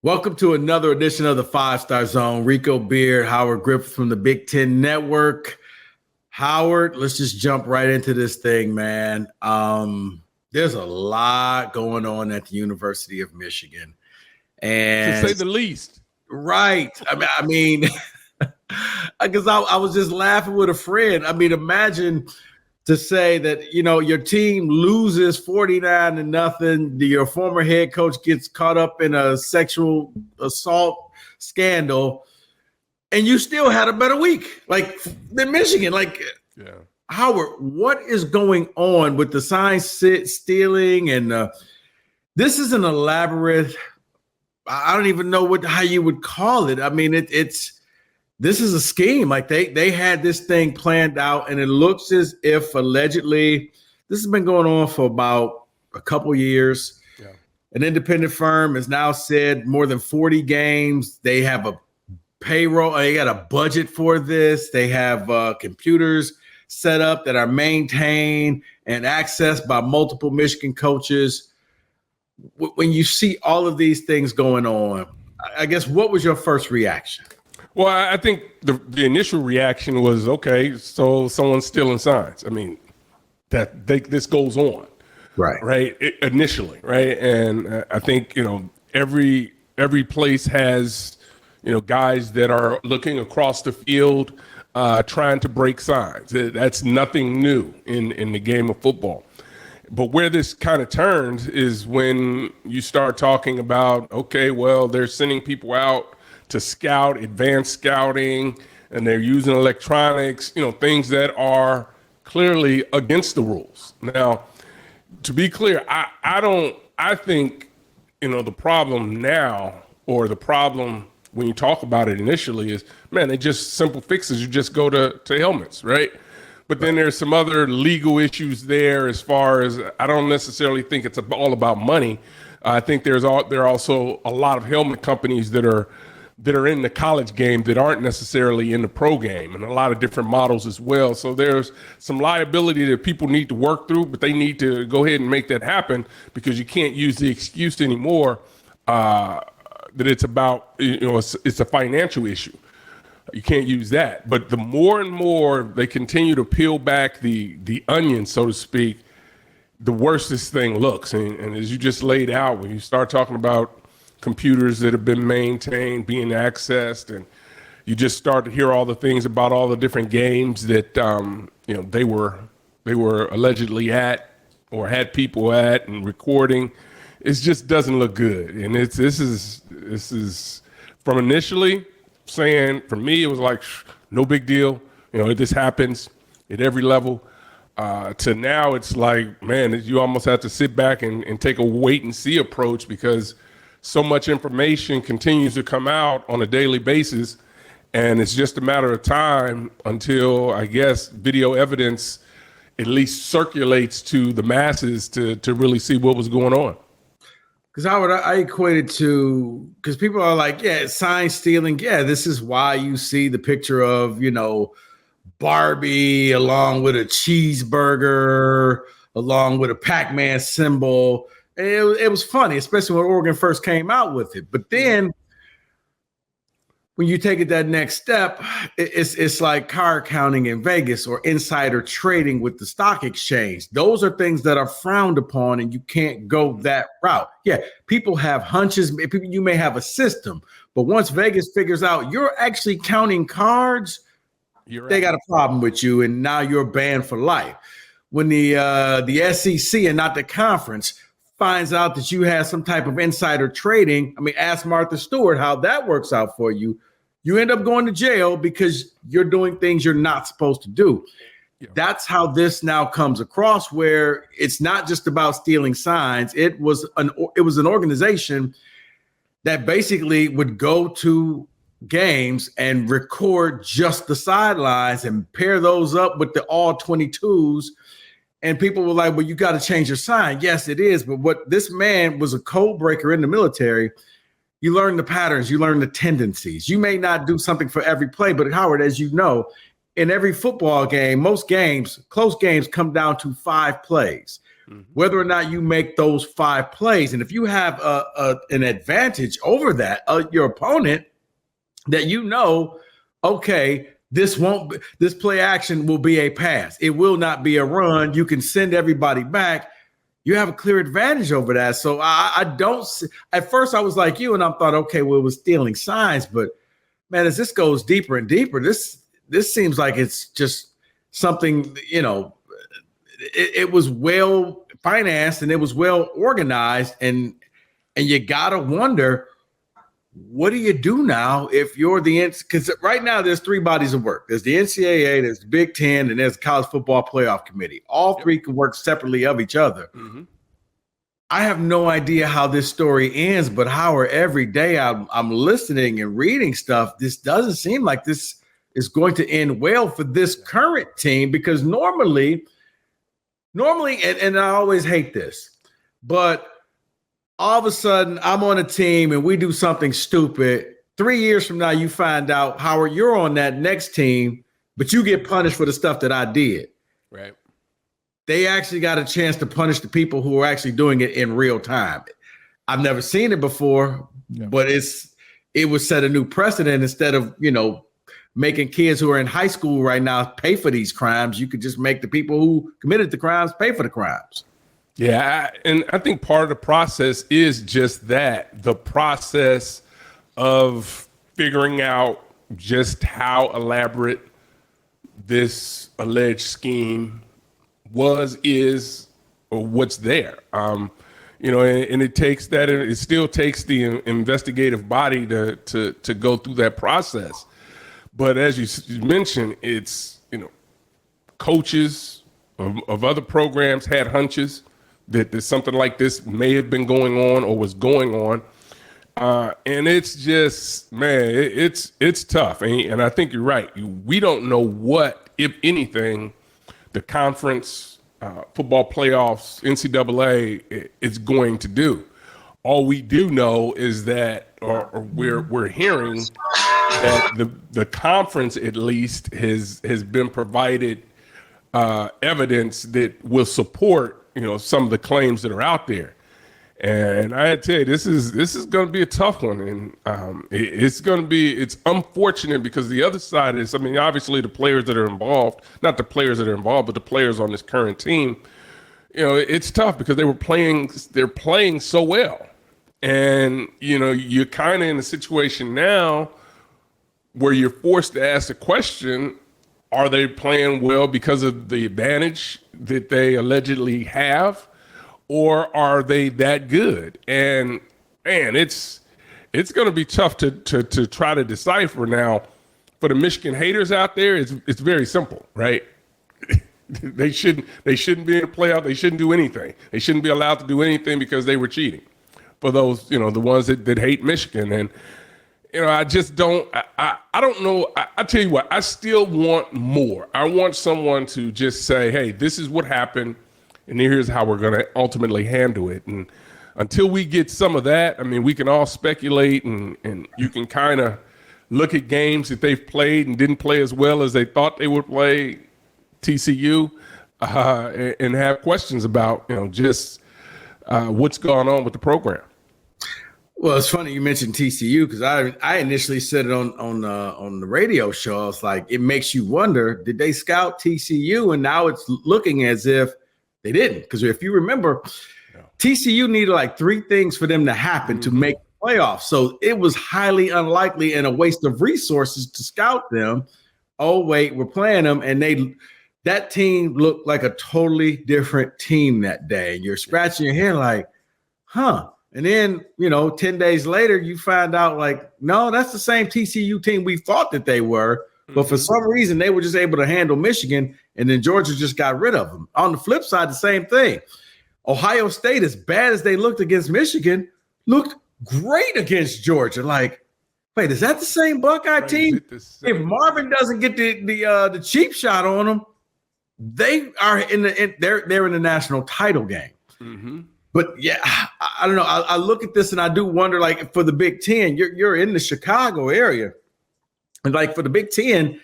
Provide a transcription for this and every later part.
Welcome to another edition of the Five Star Zone. Rico Beard, Howard Griffith from the Big Ten Network. Howard, let's just jump right into this thing, man. There's a lot going on at the University of Michigan, and to say the least. Right. I mean, because I was just laughing with a friend. I mean, imagine to say that, your team loses 49-0. Your former head coach gets caught up in a sexual assault scandal, and you still had a better week, than Michigan. Yeah. Howard, what is going on with the sign stealing? And this is an elaborate, I don't even know how you would call it. I mean, this is a scheme. They had this thing planned out, and it looks as if allegedly this has been going on for about a couple years. Yeah. An independent firm has now said more than 40 games. They have a payroll. They got a budget for this. They have computers set up that are maintained and accessed by multiple Michigan coaches. When you see all of these things going on, I guess, what was your first reaction? Well, I think the initial reaction was, okay, so someone's stealing signs. I mean, this goes on, right? Initially, right? And I think every place has guys that are looking across the field, trying to break signs. That's nothing new in the game of football. But where this kind of turns is when you start talking about, okay, well, they're sending people out to scout, advanced scouting, and they're using electronics, things that are clearly against the rules. Now, to be clear, I think, the problem now, or the problem when you talk about it initially, is, man, they just simple fixes. You just go to helmets, right? But then there's some other legal issues there, as far as, I don't necessarily think it's all about money. I think there are also a lot of helmet companies that are in the college game that aren't necessarily in the pro game, and a lot of different models as well. So there's some liability that people need to work through, but they need to go ahead and make that happen, because you can't use the excuse anymore that it's about, it's a financial issue. You can't use that. But the more and more they continue to peel back the onion, so to speak, the worse this thing looks. And as you just laid out, when you start talking about computers that have been maintained, being accessed, and you just start to hear all the things about all the different games that they were allegedly at, or had people at and recording, it just doesn't look good. And this is from initially saying, for me, it was like, no big deal, this happens at every level, to now it's like, man, you almost have to sit back and take a wait and see approach, because so much information continues to come out on a daily basis, and it's just a matter of time until, I guess, video evidence at least circulates to the masses to really see what was going on. Because Howard, I equate it to, because people are like, yeah, sign stealing. Yeah, this is why you see the picture of, Barbie along with a cheeseburger, along with a Pac-Man symbol. It was funny, especially when Oregon first came out with it. But then when you take it that next step, it's like car counting in Vegas, or insider trading with the stock exchange. Those are things that are frowned upon, and you can't go that route. Yeah, people have hunches. You may have a system, but once Vegas figures out you're actually counting cards, they got a problem with you, and now you're banned for life. When the SEC, and not the conference, finds out that you have some type of insider trading, I mean, ask Martha Stewart how that works out for you. You end up going to jail because you're doing things you're not supposed to do. Yeah. That's how this now comes across, where it's not just about stealing signs. It was an organization that basically would go to games and record just the sidelines and pair those up with the all 22s. And people were like, well, you got to change your sign. Yes, it is. But what this man was a code breaker in the military. You learn the patterns, you learn the tendencies. You may not do something for every play, but Howard, as you know, in every football game, most games, close games, come down to 5 plays. whether or not you make those 5 plays. And if you have an advantage over that, your opponent, that okay, this play action will be a pass. It will not be a run. You can send everybody back. You have a clear advantage over that. So I don't – at first I was like you, and I thought, okay, well, it was stealing signs. But, man, as this goes deeper and deeper, this seems like it's just something, it was well financed and it was well organized. And you got to wonder, what do you do now if you're because right now there's 3 bodies of work. There's the NCAA, there's the Big Ten, and there's the College Football Playoff Committee. All 3 can work separately of each other. Mm-hmm. I have no idea how this story ends, but Howard, every day I'm listening and reading stuff. This doesn't seem like this is going to end well for this current team, because normally, and I always hate this, but all of a sudden I'm on a team and we do something stupid. 3 years from now, you find out, Howard, you're on that next team, but you get punished for the stuff that I did. Right. They actually got a chance to punish the people who are actually doing it in real time. I've never seen it before, but it would set a new precedent. Instead of, making kids who are in high school right now pay for these crimes, you could just make the people who committed the crimes pay for the crimes. Yeah, and I think part of the process is just that, the process of figuring out just how elaborate this alleged scheme is, or what's there. And it takes that, and it still takes the investigative body to go through that process. But as you mentioned, it's, coaches of other programs had hunches that something like this may have been going on or was going on. And it's just, man, it's tough. And I think you're right. We don't know what, if anything, the conference football playoffs, NCAA, is going to do. All we do know is that, or we're hearing that the conference at least has been provided evidence that will support some of the claims that are out there. And I had to tell you, this is going to be a tough one, and it's unfortunate because the other side is, obviously the players that are involved, not the players that are involved, but the players on this current team, it's tough because they're playing so well, and you're kind of in a situation now where you're forced to ask the question: are they playing well because of the advantage that they allegedly have? Or are they that good? And man, it's going to be tough to try to decipher now. For the Michigan haters out there, it's very simple, right? They shouldn't be in the playoff. They shouldn't do anything. They shouldn't be allowed to do anything because they were cheating. For those, the ones that hate Michigan, and I just don't. I don't know. I tell you what, I still want more. I want someone to just say, hey, this is what happened, and here's how we're going to ultimately handle it. And until we get some of that, we can all speculate, and you can kind of look at games that they've played and didn't play as well as they thought they would play, TCU, and have questions about, just what's going on with the program. Well, it's funny you mentioned TCU, because I initially said it on the radio show. I was like, it makes you wonder, did they scout TCU? And now it's looking as if they didn't. Because if you remember, TCU needed like 3 things for them to happen to make the playoffs. So it was highly unlikely and a waste of resources to scout them. Oh, wait, we're playing them. And that team looked like a totally different team that day. And you're scratching your head like, huh. And then, 10 days later, you find out like, no, that's the same TCU team we thought that they were. But for some reason, they were just able to handle Michigan, and then Georgia just got rid of them. On the flip side, the same thing. Ohio State, as bad as they looked against Michigan, looked great against Georgia. Like, wait, is that the same Buckeye team? If Marvin doesn't get the cheap shot on them, they are they're in the national title game. Mm-hmm. But yeah, I don't know. I look at this and I do wonder, like, for the Big Ten, you're in the Chicago area, and like for the Big Ten,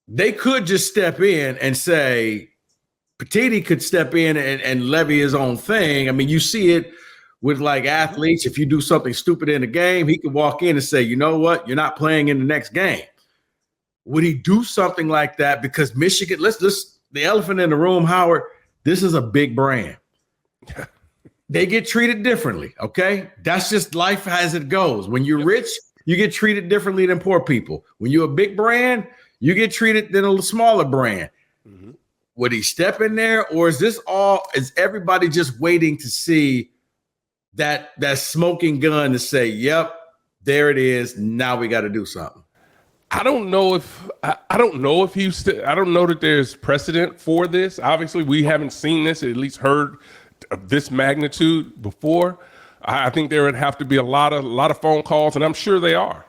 they could just step in and say, Petiti could step in and levy his own thing. I mean, you see it with like athletes. If you do something stupid in a game, he could walk in and say, you know what, you're not playing in the next game. Would he do something like that? Because Michigan, let's the elephant in the room, Howard, this is a big brand. They get treated differently, okay? That's just life as it goes. When you're rich, you get treated differently than poor people. When you're a big brand, you get treated than a smaller brand. Mm-hmm. Would he step in there, or is everybody just waiting to see that smoking gun to say, yep, there it is, now we got to do something? I don't know if I don't know that there's precedent for this. Obviously, we haven't seen this, at least heard of this magnitude before. I think there would have to be a lot of phone calls, and I'm sure they are,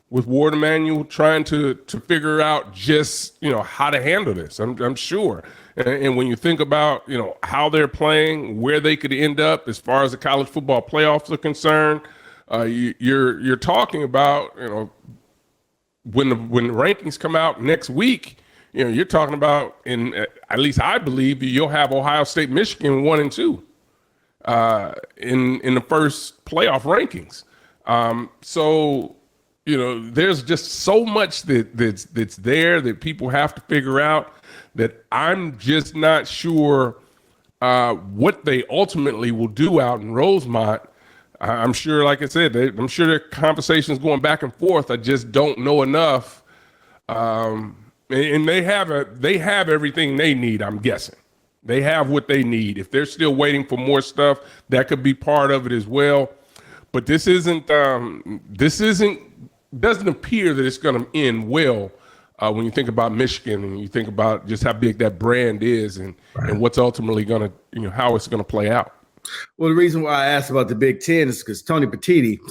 with Ward Emanuel trying to figure out just how to handle this. I'm sure, and when you think about how they're playing, where they could end up as far as the college football playoffs are concerned, you're talking about when the rankings come out next week, you're talking about, at least I believe, you'll have Ohio State, Michigan 1 and 2 in the first playoff rankings. So there's just so much that's there that people have to figure out, that I'm just not sure what they ultimately will do out in Rosemont. I'm sure, like I said, I'm sure there are conversations going back and forth. I just don't know enough. And they have everything they need, I'm guessing. They have what they need. If they're still waiting for more stuff, that could be part of it as well. But this doesn't appear that it's going to end well when you think about Michigan and you think about just how big that brand is and what's ultimately going to, how it's going to play out. Well, the reason why I asked about the Big Ten is because Tony Petiti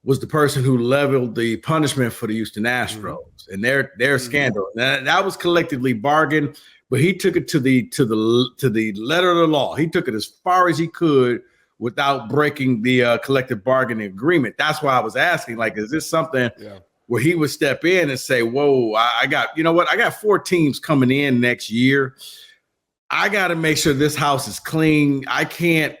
was the person who leveled the punishment for the Houston Astros and their scandal. That was collectively bargained, but he took it to the letter of the law. He took it as far as he could without breaking the collective bargaining agreement. That's why I was asking, like, is this something where he would step in and say, whoa, I got 4 teams coming in next year. I got to make sure this house is clean. I can't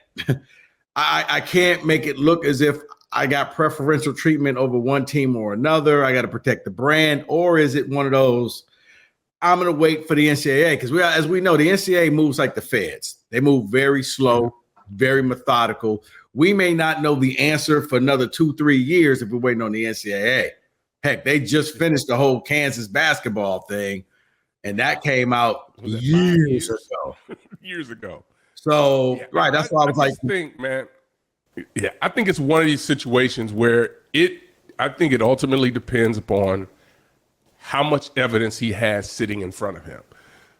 make it look as if I got preferential treatment over one team or another. I got to protect the brand. Or is it one of those, I'm going to wait for the NCAA? Because as we know, the NCAA moves like the feds. They move very slow, very methodical. We may not know the answer for another 2-3 years if we're waiting on the NCAA. Heck, they just finished the whole Kansas basketball thing, and that came out years ago. Years ago. So, that's why I was like, I think it's one of these situations where I think it ultimately depends upon how much evidence he has sitting in front of him,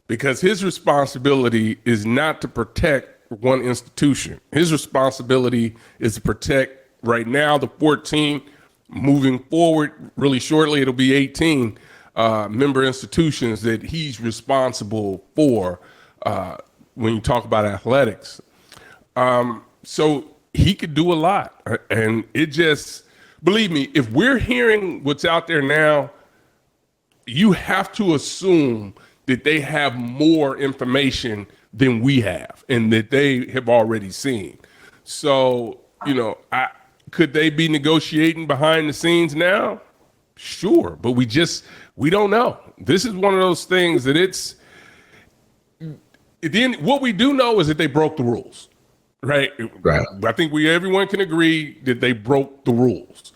because his responsibility is not to protect one institution. His responsibility is to protect right now the 14, moving forward really shortly, it'll be 18 member institutions that he's responsible for when you talk about athletics. So he could do a lot. And it just, believe me, if we're hearing what's out there now, you have to assume that they have more information than we have and that they have already seen. So, could they be negotiating behind the scenes now? Sure, but we don't know. This is one of those things that then what we do know is that they broke the rules, right? I think everyone can agree that they broke the rules.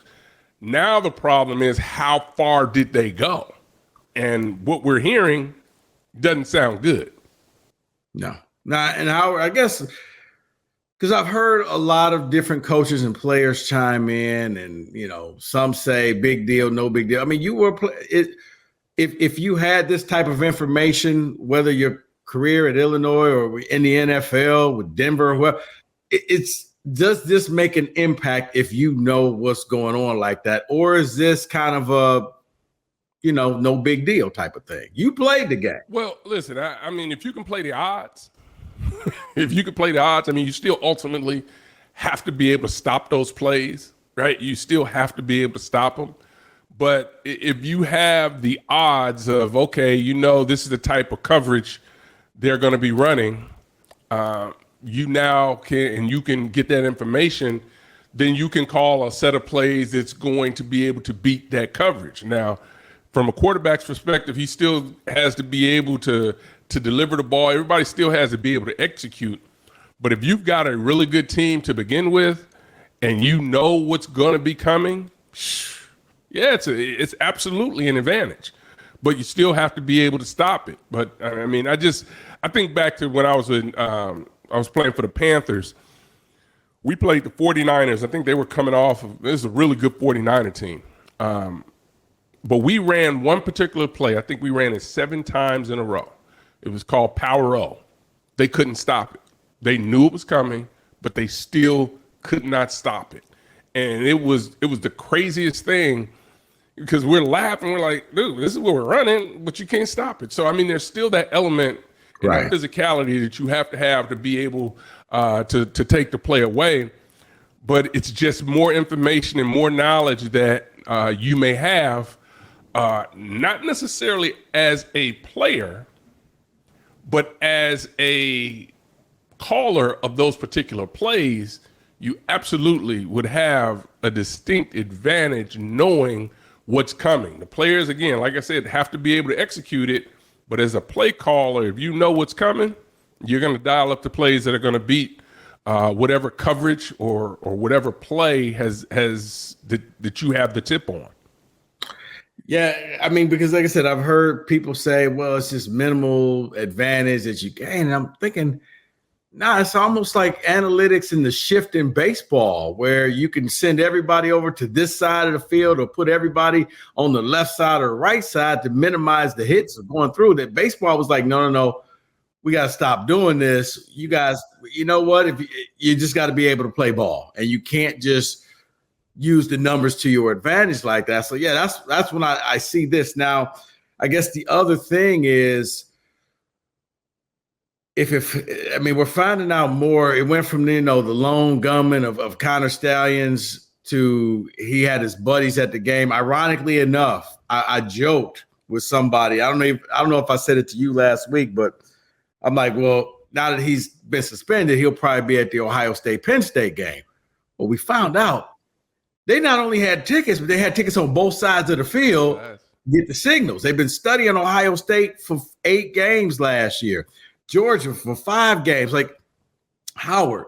Now the problem is, how far did they go? And what we're hearing doesn't sound good. No. And I guess, because I've heard a lot of different coaches and players chime in, and some say big deal, no big deal. I mean, if you had this type of information, whether your career at Illinois or in the NFL with Denver or whoever, does this make an impact if you know what's going on like that, or is this kind of a no big deal type of thing? You played the game. Well, listen, I mean, if you can play the odds. I mean, you still ultimately have to be able to stop those plays, right? You still have to be able to stop them. But if you have the odds of, okay, this is the type of coverage they're going to be running, you now can get that information. Then you can call a set of plays that's going to be able to beat that coverage. Now, from a quarterback's perspective, he still has to be able to deliver the ball. Everybody still has to be able to execute. But if you've got a really good team to begin with, and you know what's going to be coming, yeah, it's absolutely an advantage. But you still have to be able to stop it. But I mean, I think back to when I was playing for the Panthers. We played the 49ers. I think they were coming off of, this is a really good 49er team. But we ran one particular play. I think we ran it 7 times in a row. It was called Power O. They couldn't stop it. They knew it was coming, but they still could not stop it. And it was the craziest thing, because we're laughing. We're like, dude, this is what we're running, but you can't stop it. So, I mean, there's still that element in that physicality that you have to be able to take the play away. But it's just more information and more knowledge that you may have, not necessarily as a player, but as a caller of those particular plays. You absolutely would have a distinct advantage knowing what's coming. The players, again, like I said, have to be able to execute it. But as a play caller, if you know what's coming, you're going to dial up the plays that are going to beat whatever coverage or whatever play that you have the tip on. Yeah, I mean, because like I said, I've heard people say, well, it's just minimal advantage that you gain. And I'm thinking, nah, it's almost like analytics in the shift in baseball, where you can send everybody over to this side of the field or put everybody on the left side or the right side to minimize the hits of going through. That baseball was like, no, we got to stop doing this. You guys, you know what? If you just got to be able to play ball, and you can't just use the numbers to your advantage like that. So yeah, that's when I see this. Now, I guess the other thing is, we're finding out more. It went from, the lone gunman of Connor Stallions to he had his buddies at the game. Ironically enough, I joked with somebody. I don't know if I said it to you last week, but I'm like, well, now that he's been suspended, he'll probably be at the Ohio State-Penn State game. Well, we found out they not only had tickets, but they had tickets on both sides of the field. Nice. Get the signals. They've been studying Ohio State for 8 games last year. Georgia for 5 games. Like, Howard,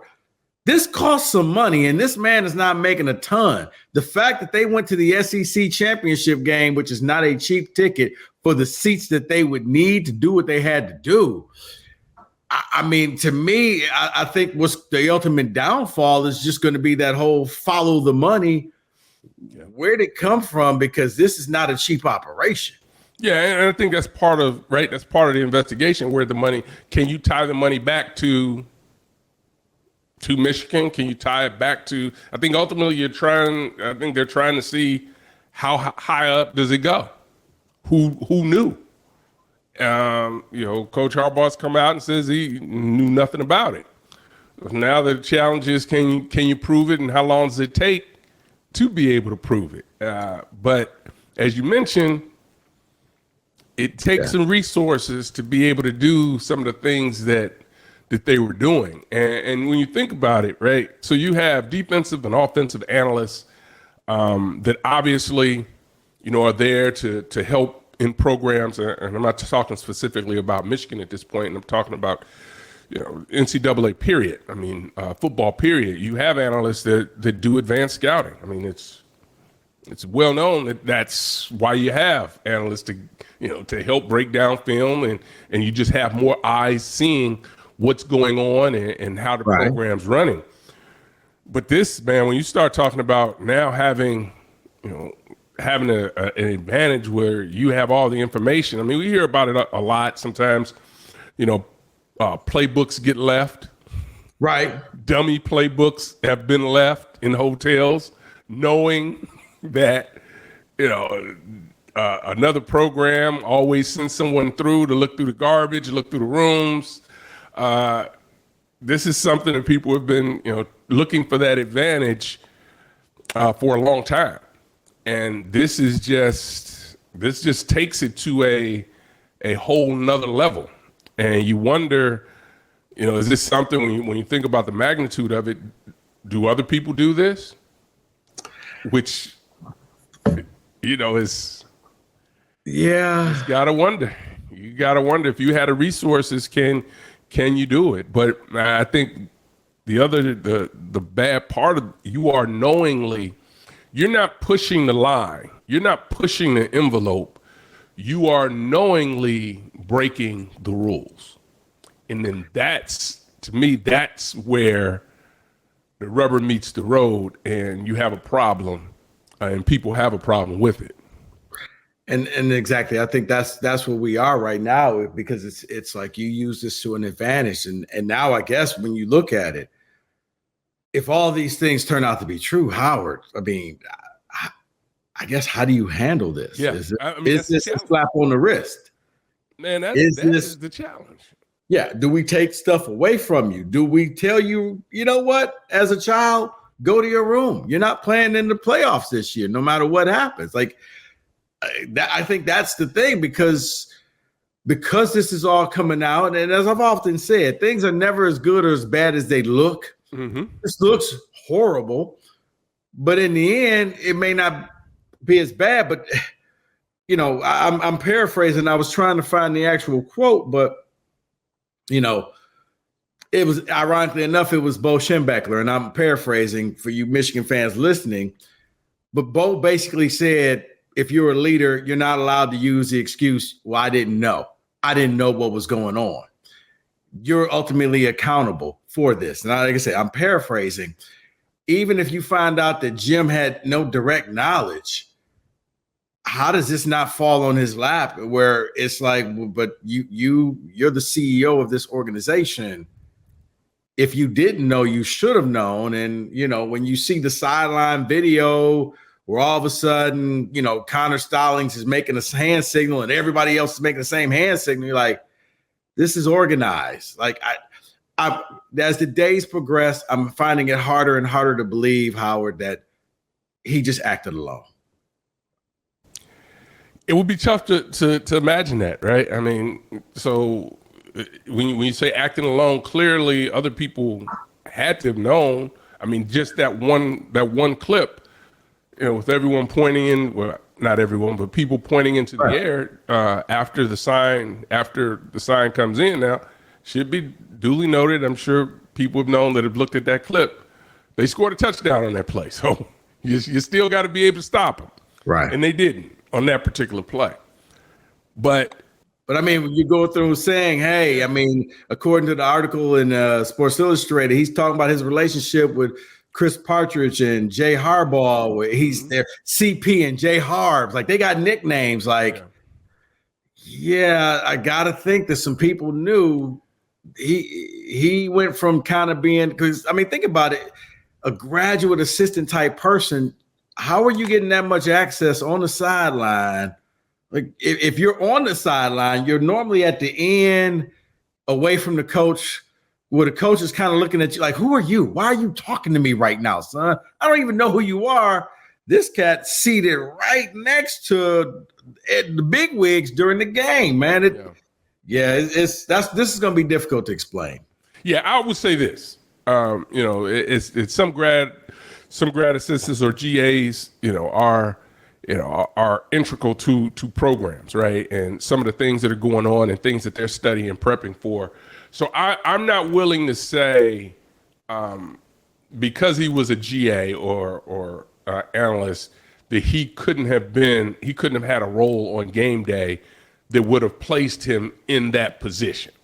this costs some money, and this man is not making a ton. The fact that they went to the SEC championship game, which is not a cheap ticket, for the seats that they would need to do what they had to do. I mean, to me, I think what's the ultimate downfall is just going to be that whole follow the money. Where'd it come from? Because this is not a cheap operation. Yeah, and I think that's part of the investigation, where the money, can you tie the money back to Michigan? Can you tie it back to, I think ultimately they're trying to see how high up does it go? Who knew? Coach Harbaugh's come out and says he knew nothing about it. Now the challenge is, can you prove it, and how long does it take to be able to prove it? But as you mentioned, it takes some resources to be able to do some of the things that they were doing. And when you think about it, right? So you have defensive and offensive analysts that obviously, are there to help in programs. And I'm not talking specifically about Michigan at this point. And I'm talking about, NCAA period. I mean, football period. You have analysts that do advanced scouting. I mean, it's well known that that's why you have analysts to help break down film, and you just have more eyes seeing what's going on and how the program's running. But this, man, when you start talking about now having an advantage where you have all the information. I mean, we hear about it a lot sometimes. Playbooks get left. Right. Dummy playbooks have been left in hotels, knowing that, another program always sends someone through to look through the garbage, look through the rooms. This is something that people have been, looking for that advantage for a long time. And this just takes it to a whole nother level. And you wonder, is this something when you think about the magnitude of it, do other people do this? Which, is, you gotta wonder. You gotta wonder if you had the resources, can you do it? But I think the bad part of you're not pushing the line. You're not pushing the envelope. You are knowingly breaking the rules. And then to me, that's where the rubber meets the road and you have a problem and people have a problem with it. And exactly, I think that's where we are right now, because it's like you use this to an advantage. And now I guess when you look at it, if all these things turn out to be true, Howard, I mean, I guess, how do you handle this? Yeah. Is this a slap on the wrist? Man, that is the challenge. Yeah. Do we take stuff away from you? Do we tell you, you know what, as a child, go to your room. You're not playing in the playoffs this year, no matter what happens. Like, I think that's the thing, because this is all coming out. And as I've often said, things are never as good or as bad as they look. Mm-hmm. This looks horrible, but in the end, it may not be as bad. But, I'm paraphrasing. I was trying to find the actual quote, but, it was, ironically enough, it was Bo Schembechler, and I'm paraphrasing for you Michigan fans listening. But Bo basically said, if you're a leader, you're not allowed to use the excuse, well, I didn't know. I didn't know what was going on. You're ultimately accountable for this. And like I said, I'm paraphrasing. Even if you find out that Jim had no direct knowledge, how does this not fall on his lap, where it's like, but you're the CEO of this organization. If you didn't know, you should have known. And, when you see the sideline video where all of a sudden, Connor Stallings is making a hand signal and everybody else is making the same hand signal, you're like, this is organized. Like, I as the days progress, I'm finding it harder and harder to believe, Howard, that he just acted alone. It would be tough to imagine that, right? I mean, so when you say acting alone, clearly other people had to have known. I mean, just that one clip, with everyone pointing in, well, not everyone, but people pointing into the air after the sign comes in now, should be duly noted. I'm sure people have known that have looked at that clip. They scored a touchdown on that play. So you still got to be able to stop them. Right. And they didn't on that particular play. But I mean, when you go through saying, hey, I mean, according to the article in Sports Illustrated, he's talking about his relationship with Chris Partridge and Jay Harbaugh, where he's there, CP and Jay Harbs, like they got nicknames. Like, yeah, I gotta think that some people knew he went from kind of being, because I mean, think about it, a graduate assistant type person. How are you getting that much access on the sideline? Like, if you're on the sideline, you're normally at the end, away from the coach, where the coach is kind of looking at you like, who are you? Why are you talking to me right now, son? I don't even know who you are. This cat seated right next to the big wigs during the game, man. This is going to be difficult to explain. Yeah, I would say this. It's some grad assistants or GAs, are integral to programs, right? And some of the things that are going on and things that they're studying and prepping for. So I'm not willing to say because he was a GA or analyst that he couldn't have had a role on game day that would have placed him in that position.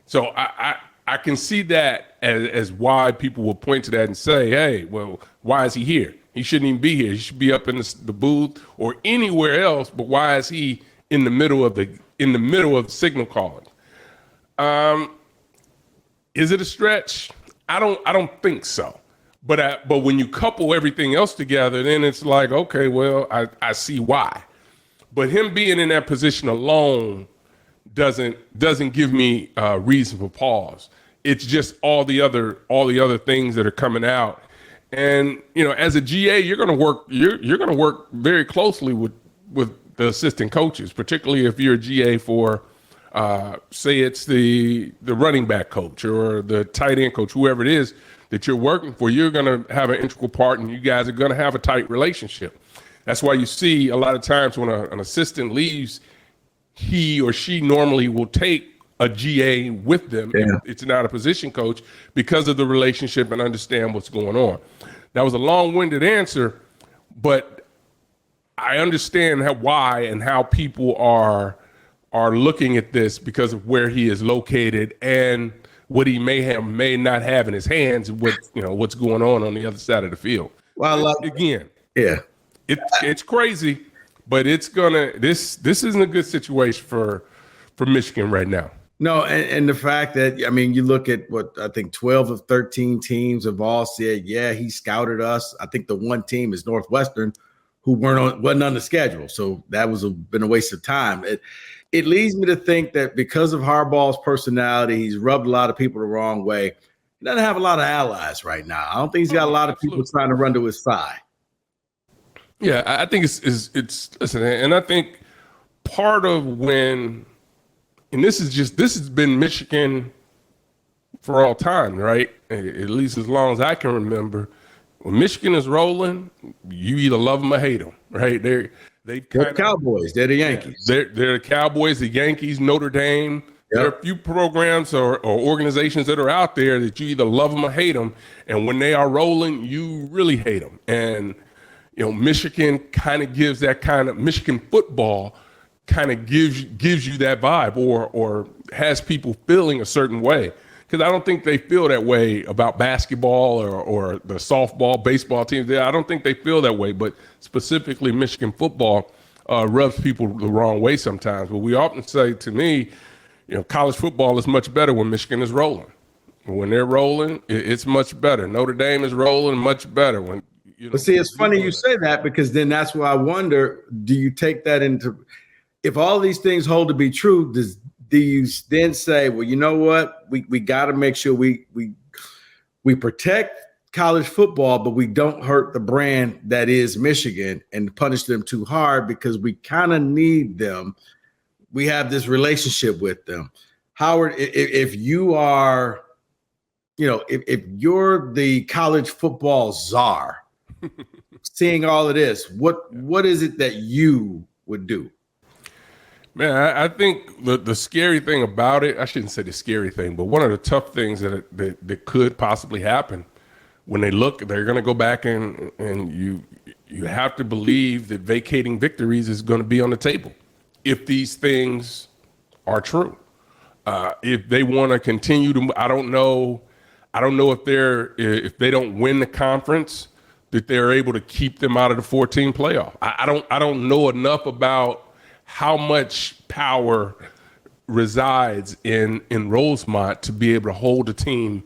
So I can see that as why people will point to that and say, hey, well, why is he here? He shouldn't even be here. He should be up in the booth or anywhere else. But why is he in the middle of the signal calling? Is it a stretch? I don't think so. But when you couple everything else together, then it's like, okay, well, I see why. But him being in that position alone doesn't give me reason for pause. It's just all the other things that are coming out. And as a GA, you're going to work very closely with the assistant coaches, particularly if you're a GA for say it's the running back coach or the tight end coach, whoever it is that you're working for, you're going to have an integral part, and you guys are going to have a tight relationship. That's why you see a lot of times when an assistant leaves, he or she normally will take a GA with them. Yeah. It's not a position coach, because of the relationship and understand what's going on. That was a long-winded answer, but I understand why and how people are looking at this because of where he is located and what he may not have in his hands, what's going on the other side of the field. Well, again, yeah, it's crazy, but this isn't a good situation for Michigan right now. No, and the fact that, I mean, you look at what I think 12 of 13 teams have all said, yeah, he scouted us. I think the one team is Northwestern, who wasn't on the schedule, so that been a waste of time. It leads me to think that because of Harbaugh's personality, he's rubbed a lot of people the wrong way. He doesn't have a lot of allies right now. I don't think he's got a lot of people trying to run to his side. Yeah, I think it's listen, and I think part of when, and this has been Michigan for all time, right? At least as long as I can remember. When Michigan is rolling, you either love them or hate them, right? They're the Cowboys. They're the Yankees. They're the Cowboys, the Yankees, Notre Dame. Yep. There are a few programs or organizations that are out there that you either love them or hate them. And when they are rolling, you really hate them. And, Michigan kind of gives that kind of, Michigan football kind of gives you that vibe or has people feeling a certain way. Because I don't think they feel that way about basketball or the softball, baseball teams. I don't think they feel that way, but specifically Michigan football rubs people the wrong way sometimes. But we often say, to me, college football is much better when Michigan is rolling. When they're rolling, it's much better. Notre Dame is rolling much better. But see, it's funny you say that, because then that's why I wonder, do you take that into, if all these things hold to be true, do you then say, well, you know what? We got to make sure we protect college football, but we don't hurt the brand that is Michigan and punish them too hard, because we kind of need them. We have this relationship with them. Howard, if you are, if you're the college football czar, seeing all of this, what is it that you would do? Man, I think the scary thing about it, I shouldn't say the scary thing, but one of the tough things that could possibly happen when they're going to go back and you have to believe that vacating victories is going to be on the table if these things are true. If they want to continue to, I don't know if they don't win the conference, that they're able to keep them out of the 14 playoff. I don't know enough about how much power resides in Rosemont to be able to hold a team,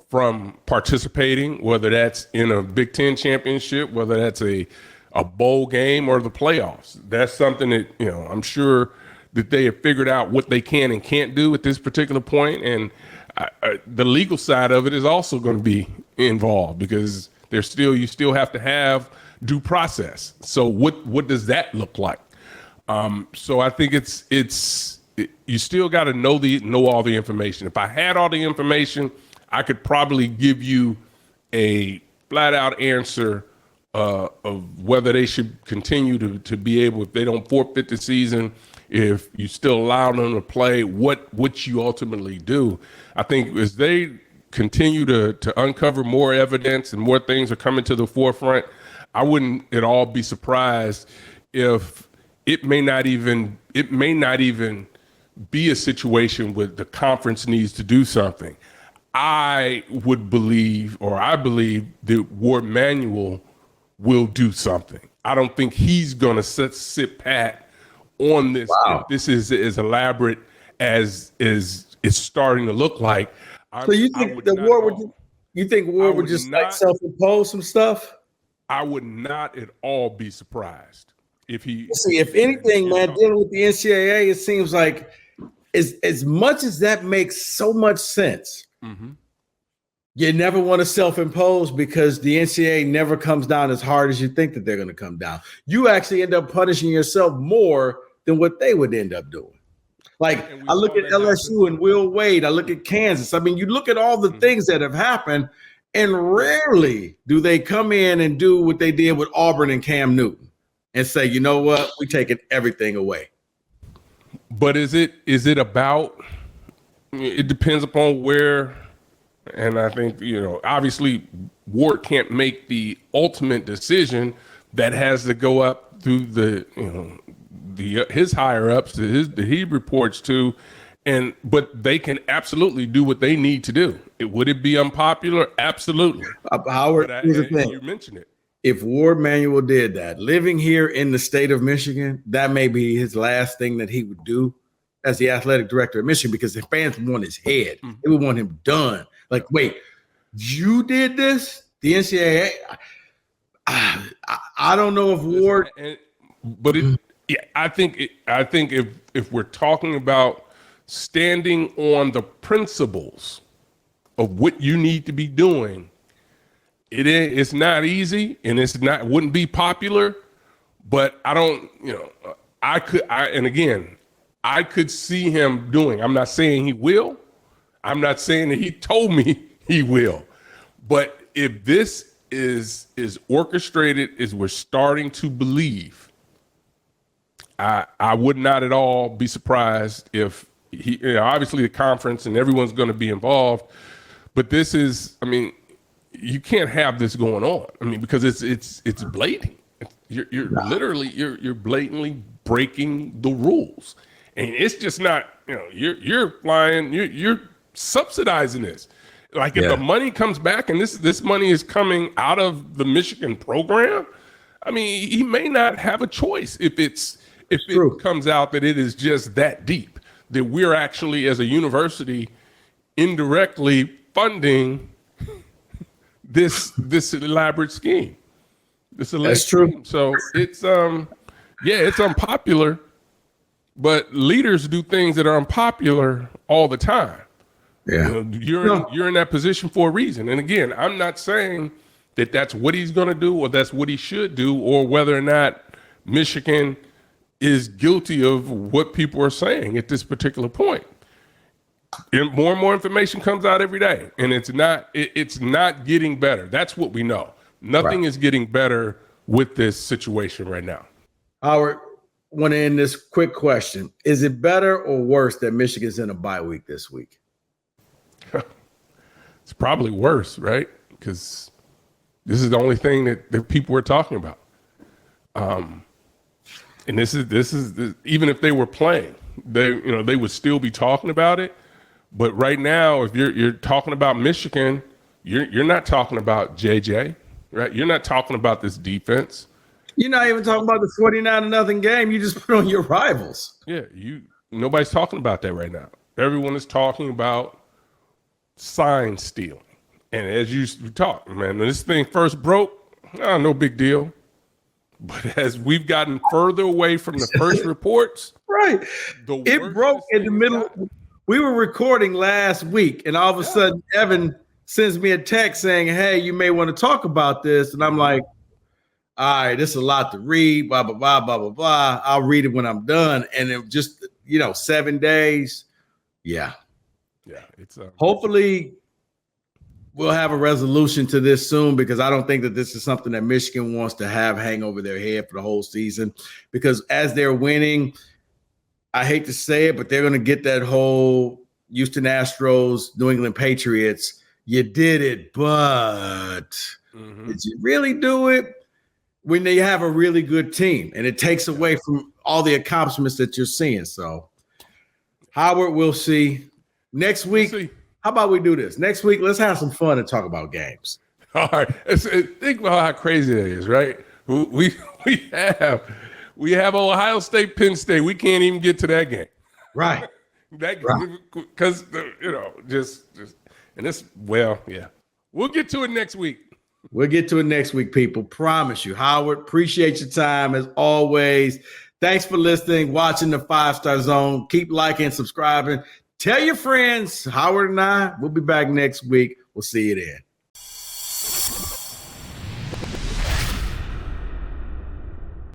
from participating, whether that's in a Big Ten championship, whether that's a bowl game or the playoffs. That's something that, I'm sure that they have figured out what they can and can't do at this particular point. And the legal side of it is also going to be involved, because you still have to have due process. So what does that look like? So I think you still got to know all the information. If I had all the information, I could probably give you a flat out answer of whether they should continue to be able, if they don't forfeit the season, if you still allow them to play, what you ultimately do. I think as they continue to uncover more evidence and more things are coming to the forefront, I wouldn't at all be surprised if it may not even be a situation where the conference needs to do something. I believe that Ward Manuel will do something. I don't think he's going to sit pat on this. Wow. If this is as elaborate as it's starting to look like. So you think Ward would just like self-impose some stuff? I would not at all be surprised if he. See, if anything, man, dealing with the NCAA, it seems like as much as that makes so much sense, you never want to self-impose, because the NCAA never comes down as hard as you think that they're going to come down. You actually end up punishing yourself more than what they would end up doing. Like I look at LSU and Will Wade. I look at Kansas. I mean, you look at all the things that have happened, and rarely do they come in and do what they did with Auburn and Cam Newton and say, you know what, we're taking everything away. But is it about? It depends upon where, and I think obviously Ward can't make the ultimate decision. That has to go up through his higher ups that he reports to, but they can absolutely do what they need to do. Would it be unpopular? Absolutely. Howard, here's the thing. You mentioned it. If Ward Manuel did that, living here in the state of Michigan, that may be his last thing that he would do as the athletic director of Michigan, because the fans would want his head. They would want him done. Like, wait, you did this? The NCAA? I don't know if Ward, I think if we're talking about standing on the principles of what you need to be doing, it's not easy and wouldn't be popular, but I could see him doing. I'm not saying he will. I'm not saying that he told me he will, but if this is orchestrated as we're starting to believe, I would not at all be surprised if he, obviously the conference and everyone's going to be involved, but this is, you can't have this going on. Because it's blatant. You're literally you're blatantly breaking the rules, and it's just not, you're flying, you're subsidizing this. Like if the money comes back and this money is coming out of the Michigan program, he may not have a choice if it comes out that it is just that deep, that we're actually as a university indirectly funding this elaborate scheme. That's true. So it's it's unpopular, but leaders do things that are unpopular all the time. Yeah, you're in that position for a reason. And again, I'm not saying that that's what he's going to do or that's what he should do, or whether or not Michigan is guilty of what people are saying at this particular point. And more information comes out every day, and it's not getting better. That's what we know. Nothing is getting better with this situation right now. Howard, want to end this quick question. Is it better or worse that Michigan's in a bye week this week? It's probably worse, right? Because this is the only thing that people are talking about. And this is even if they were playing, they would still be talking about it. But right now, if you're talking about Michigan, you're not talking about JJ, right? You're not talking about this defense. You're not even talking about the 49-0 game. You just put on your rivals. Yeah, nobody's talking about that right now. Everyone is talking about sign stealing. And as you talk, man, when this thing first broke, no big deal. But as we've gotten further away from the first reports, right, it broke in the middle. We were recording last week, and all of a sudden, Evan sends me a text saying, "Hey, you may want to talk about this." And I'm like, "All right, this is a lot to read. Blah blah blah blah blah blah. I'll read it when I'm done." And it just 7 days. Yeah. It's hopefully we'll have a resolution to this soon, because I don't think that this is something that Michigan wants to have hang over their head for the whole season, because as they're winning, I hate to say it, but they're going to get that whole Houston Astros, New England Patriots. You did it, but did you really do it? When they have a really good team, and it takes away from all the accomplishments that you're seeing. So Howard, we'll see. Next week, how about we do this? Next week, let's have some fun and talk about games. All right. Think about how crazy that is, right? We have Ohio State, Penn State. We can't even get to that game. Right. Because, just and this, we'll get to it next week. We'll get to it next week, people. Promise you. Howard, appreciate your time as always. Thanks for listening, watching the 5-Star Zone. Keep liking, subscribing. Tell your friends. Howard and I, we'll be back next week. We'll see you then.